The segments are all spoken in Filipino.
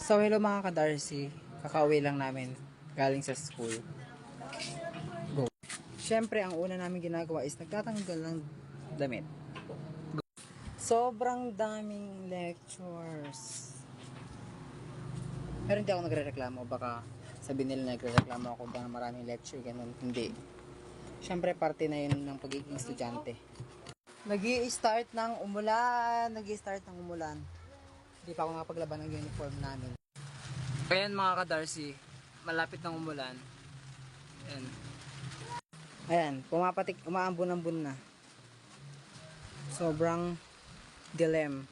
So, hello mga ka-Darcy. Kakauwi lang namin galing sa school. Go. Siyempre, ang una namin ginagawa is nagtatanggal ng damit. Go. Sobrang daming lectures. Pero hindi ako nagre-reklamo. Baka sabihin nila nagre-reklamo ako dahil maraming lecture. Ganun. Hindi. Siyempre, parte na yun ng pagiging estudyante. Nag-i-start ng umulan. Hindi pa ako nakapaglaban ng uniform namin. Ayan mga ka-Darcy, malapit ng umulan. Ayan. Ayan, pumapatik, umaambon-ambon na. Sobrang dilem.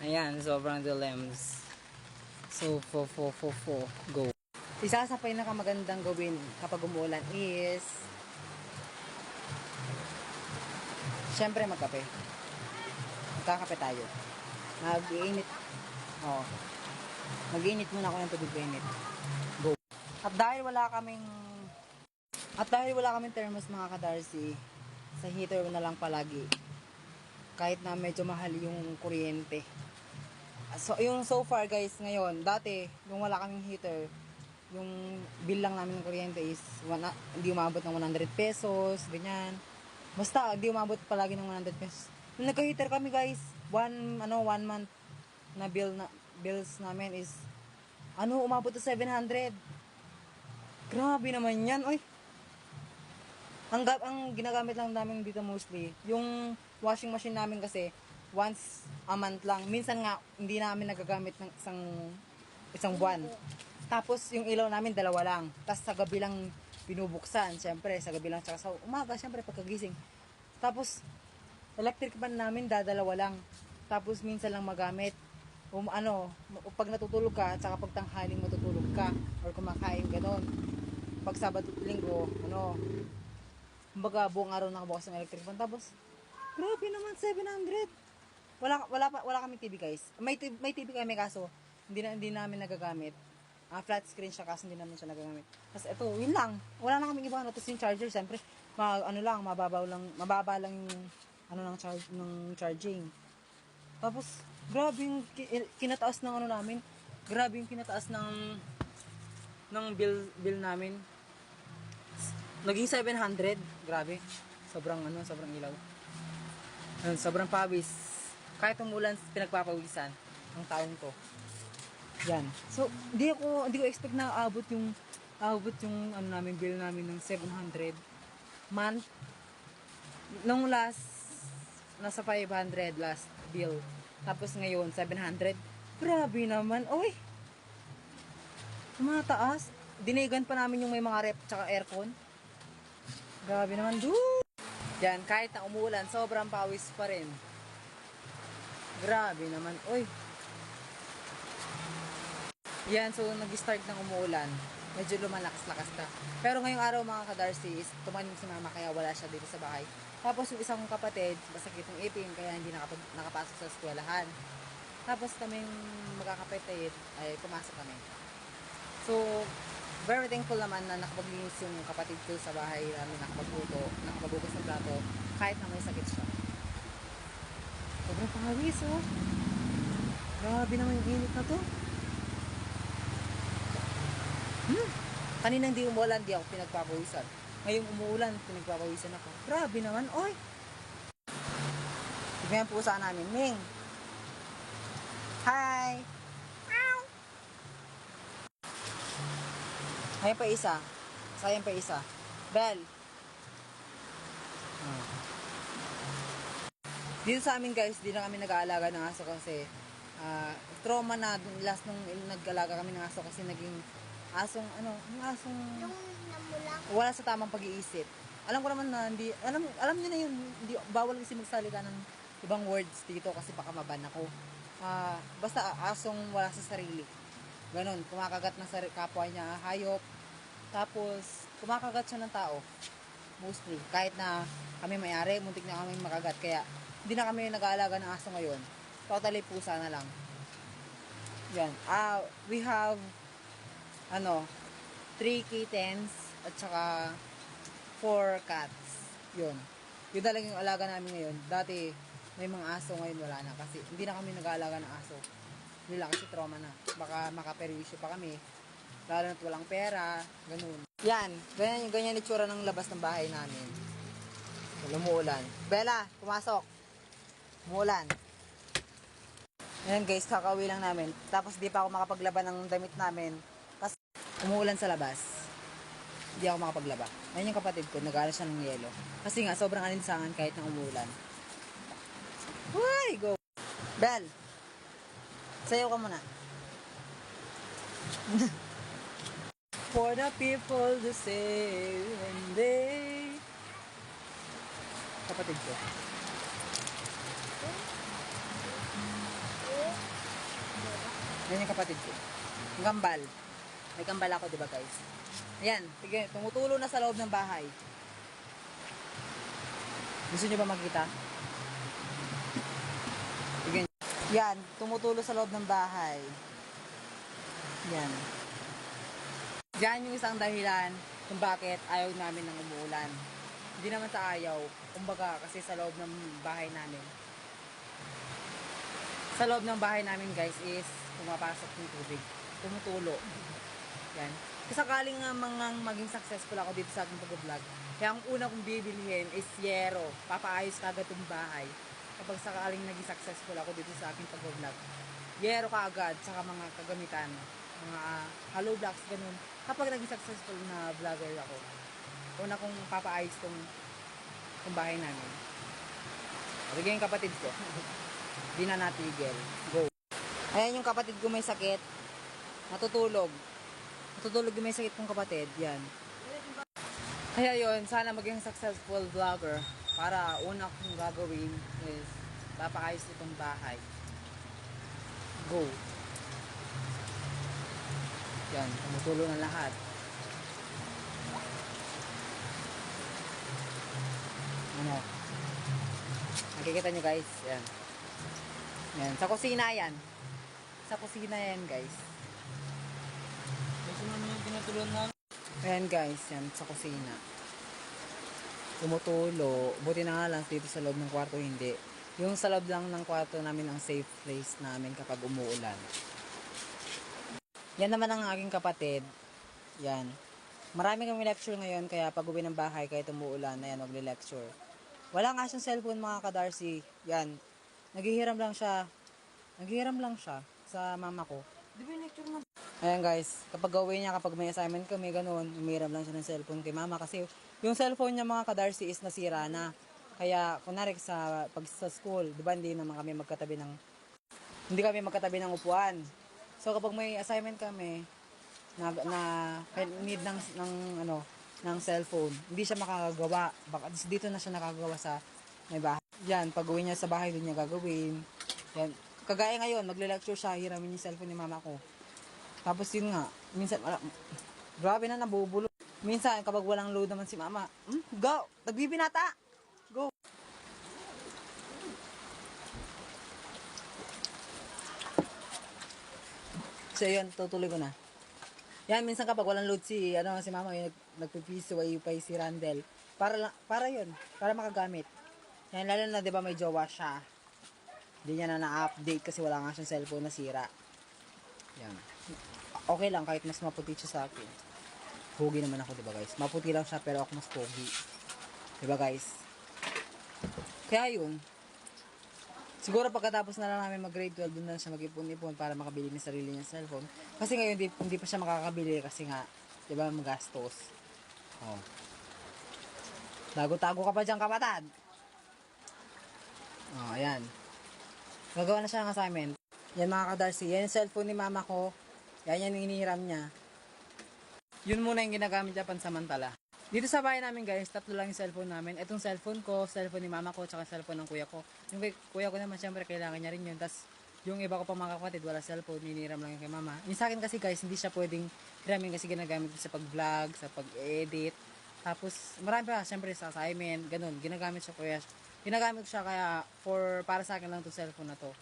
Ayan, sobrang dilems. So, go. Isa sa pinakamagandang gawin kapag umuulan is syempre magkape. Magkakape tayo. Mag-iinit. Oo. Mag-iinit muna ako ng tubig mainit. Go. At dahil wala kaming thermos mga ka-Darcy, sa heater na lang palagi. Kahit na medyo mahal yung kuryente. So, so far guys, ngayon, dati, nung wala kaming heater, yung bill lang namin ng kuryente is hindi umabot ng 100 pesos, ganyan. Basta, hindi umabot palagi ng 100 pesos. Nung nagka-heater kami guys, one month na bills namin is umabot to 700. Grabe naman yan, oy. Ang ginagamit lang namin dito mostly, yung washing machine namin kasi once a month lang. Minsan nga hindi namin nagagamit ng isang buwan. Tapos yung ilaw namin dalawa lang. Tapos sa gabi lang binubuksan, syempre sa gabi lang tsaka sa umaga syempre pagkagising. Tapos electric pan namin dadalawa lang. Tapos minsan lang magamit. Pag natutulog ka, tsaka pag tanghaling matutulog ka or kumakain ganon. Pag Sabado at Linggo, kumbaga buong araw nakabukas ng electric fan. Tapos grabe naman 700. Wala kami TV guys. May TV kami kaso hindi namin nagagamit. Flat screen siya kasi hindi namin siya nagagamit. Tapos ito, yun lang. Wala na kaming iba. Tapos yung charger, siyempre, mababa lang yung ng charging. Tapos, grabe yung kinataas ng namin. Grabe yung kinataas ng bill namin. Naging 700. Grabe. Sobrang ilaw. Sobrang pawis. Kahit umulan, pinagpapawisan ang taong ko. Yan. So, hindi ko expect na aabot yung bill namin ng 700 month. Nung nasa 500 last bill. Tapos ngayon, 700. Grabe naman. Oy! Tumataas. Dinigan pa namin yung may mga rep tsaka aircon. Grabe naman. Yan, kahit na umulan, sobrang pawis pa rin. Grabe naman. Oy! Yan, so nag-start ng umuulan. Medyo lumalakas-lakas ka. Pero ngayong araw mga ka-Darcy is tumanim si mama kaya wala siya dito sa bahay. Tapos yung isang kapatid, masakit yung ipin kaya hindi nakapasok sa eskwelahan. Tapos kaming magkakapatid ay pumasok kami. So, very thankful naman na nakapaglinis yung kapatid ko sa bahay namin, nakapagbukas ng plato kahit na may sakit siya. Sobrang pangawis oh. Grabe naman yung init na to. Kanina hindi umuulan, di ako pinagpapawisan. Ngayong umuulan, pinagpapawisan ako. Grabe naman, oy! Tignan po sa namin, Ming. Hi! Ow! Ayan pa isa. Sayang pa isa. Bell. Dito sa amin guys, di na kami nag-aalaga ng aso kasi trauma na last nung nag-alaga kami ng aso kasi naging yung asong wala sa tamang pag-iisip. Alam ko naman na alam niyo na yun, hindi bawal kasi magsalita ng ibang words dito kasi baka maban ako. Basta asong wala sa sarili. Ganon, kumakagat ng kapwa niya, hayop. Tapos kumakagat siya ng tao. Mostly, kahit na kami may-ari, muntik na kami makagat kaya hindi na kami nag-aalaga ng aso ngayon. Totally pusa na lang. Yan. We have 3 kittens at saka 4 cats. Yun talaga yung alaga namin ngayon. Dati may mga aso, ngayon wala na kasi hindi na kami nag-aalaga ng aso. nila kasi trauma na. Baka makaperwisyo pa kami. Lalo na't walang pera, ganun. Yan, ganyan yung itsura ng labas ng bahay namin. Umuulan. Bella, pumasok. Umuulan. Ayan guys, kakauwi lang namin. Tapos di pa ako makapaglaban ng damit namin. Kasi umuulan sa labas. Hindi ako makapaglaba. Ayan yung kapatid ko, nag-aaral siya ng yelo. Kasi nga, sobrang alinsangan kahit na umuulan. Uy, go! Bell! Sayaw ka muna. For the people to say when they... Kapatid ko. Yan yung kapatid ko. Yung kambal. May kambal ako, diba guys? Ayan, sige, tumutulo na sa loob ng bahay. Gusto nyo ba makita? Sige. Yan, tumutulo sa loob ng bahay. Yan. Yan yung isang dahilan kung bakit ayaw namin ng umuulan. Hindi naman sa ayaw, kumbaga kasi sa loob ng bahay namin. Sa loob ng bahay namin guys is pumapasok yung tubig. Tumutulo. Yan. Kasakaling nga maging successful ako dito sa aking pag-vlog. Kaya ang una kong bibilihin is yero. Papaayos kagad yung bahay. Kapag sakaling naging successful ako dito sa aking pag-vlog. Yero kaagad, saka mga kagamitan. Mga hollow blocks, ganun. Kapag naging successful na vlogger ako, una kong papaayos tong bahay namin. Sige yung kapatid ko. Di na natigil. Go. Ayan yung kapatid ko may sakit. Natutulog. Natutulog yung may sakit kong kapatid. Yan. Kaya yun, sana maging successful vlogger. Para una kong gagawin is papaayos itong bahay. Go. Yan, tumutulo na lahat. Ano? Nakikita nyo guys, yan. Yan, sa kusina yan. Sa kusina yan guys. Kasi naman yung tinutulungan namin. Ayan guys, yan sa kusina. Tumutulo. Buti na nga lang dito sa loob ng kwarto hindi. Yung sa loob lang ng kwarto namin ang safe place namin kapag umuulan. Yan naman ang aking kapatid. Yan. Marami kami lecture ngayon kaya pag uwi ng bahay kahit umuulan, ayan, magle-lecture. Wala nga siyang cellphone mga ka-Darcy. Yan. Naghihiram lang siya. Naghihiram lang siya sa mama ko. Di ba yung lecture mo? Ayan guys, kapag gawin niya, kapag may assignment kami, ganun, umiram lang siya ng cellphone kay mama kasi yung cellphone niya mga ka-Darcy is nasira na. Kaya, kunwari pag sa school, di ba hindi naman kami magkatabi ng upuan. So kapag may assignment kami na need ng cellphone, hindi siya makakagawa. Baka dito na siya nakagawa sa may bahay. Yan, pag uwi niya sa bahay, doon niya gagawin. Yan. Kagaya ngayon, magle-lecture siya, hiramin yung cellphone ni mama ko. Tapos yun nga, minsan, grabe na nabubulo. Minsan, kapag walang load naman si mama, go! Nagbibinata! Go! So yun, tutuloy ko na. Yan, minsan kapag walang load si mama, yung nagpipiso, ayupay si Randel. Para yun, para makagamit. Yan, lalo na, di ba may jowa siya. Hindi niya na na-update kasi wala nga siyang cellphone na sira. Yan. Okay lang, kahit mas maputi siya sa akin. Pogi naman ako, di ba guys? Maputi lang siya, pero ako mas pogi. Di ba guys? Kaya yun. Siguro pagkatapos na lang namin mag-grade 12, doon na siya mag-ipon-ipon para makabili ng sarili niyang cellphone. Kasi ngayon, hindi pa siya makakabili kasi nga, di ba, magastos. Oh. Tago-tago ka pa dyan, kapatid. Oh, ayan. Gagawa na siya ng assignment. Yan mga ka-Darcy. Yan yung cellphone ni mama ko. Yan yung inihiram niya. Yun muna yung ginagamit niya pansamantala. Dito sa bahay namin guys, 3 lang yung cellphone namin. Itong cellphone ko, cellphone ni mama ko, tsaka cellphone ng kuya ko. Yung kuya ko naman, syempre, kailangan niya rin yun. Tapos, yung iba ko pa mga kapatid, wala cellphone, hiniram lang yung kay mama. Yung sa akin kasi guys, hindi siya pwedeng hiramin kasi ginagamit ko sa pag-vlog, sa pag-edit. Tapos, marami pa, syempre, sa assignment, ganun. Ginagamit siya kuya. Ginagamit ko siya kaya, para sa akin lang itong cellphone na to.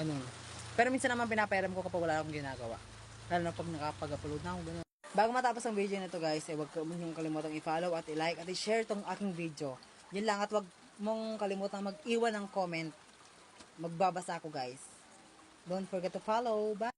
Ganun. Pero minsan naman pinapairam ko kapag wala akong ginagawa. Lalo na pag nakapag-upload na ako, ganun. Bago matapos ang video na to guys, huwag mong kalimutang i-follow at i-like at i-share tong aking video. Yun lang at huwag mong kalimutang mag-iwan ng comment. Magbabasa ako guys. Don't forget to follow. Bye!